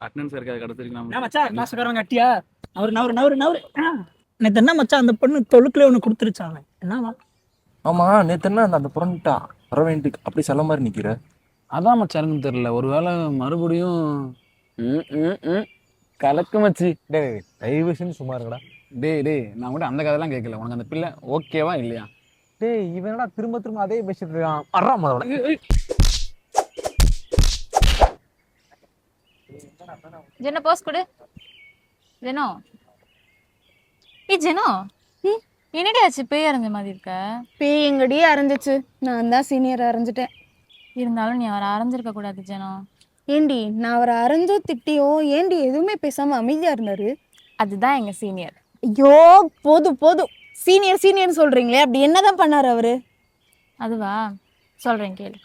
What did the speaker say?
Attendance இருக்காது கடைசிக்கு என்ன நம்ம. மச்சான் கிளாஸ்காரங்க கட்டியா நவரு நேத்து என்ன மச்சான் அந்த பொண்ணு தொழுக்குல ஒன்று கொடுத்துருச்சாங்க என்னவா? ஆமா நேத்து என்ன அந்த புறன்ட்டா வர வேண்டிய அப்படி சொல்ல மாதிரி நிக்கிற. அதான் மச்சான் எனக்கு தெரியல, ஒருவேளை மறுபடியும் ம், ம், ம். கலக்கு மச்சி. டேய் தயவு செஞ்சு சும்மா இருக்கடா. டேய் நான் கூட அந்த கதைலாம் கேட்கல. உனக்கு அந்த பிள்ளை ஓகேவா இல்லையா? டேய் இவனடா திரும்ப திரும்ப அதே பேசிட்டு இருக்கான். அறா முதல்ல. ஜெனோ போஸ் கொடு. ஜெனோ ஜெனோ என்னடி ஆச்சு? பேய் அரைஞ்ச மாதிரி இருக்க. பேய் எங்கடி அரைஞ்சிச்சு? நான் தான் சீனியர் அரைஞ்சிட்டேன். இருந்தாலும் நீ அவரை அரைஞ்சிருக்க கூடாது ஜெனோ. ஏண்டி நான் அவரை அரைஞ்சோ திட்டியோ ஏண்டி எதுவுமே பேசாம அமைதியா இருந்தாரு? அதுதான் எங்க சீனியர். ஐயோ போதும் சீனியர் சொல்றீங்களே, அப்படி என்னதான் பண்ணாரு அவரு? அதுவா சொல்றேன் கேளு.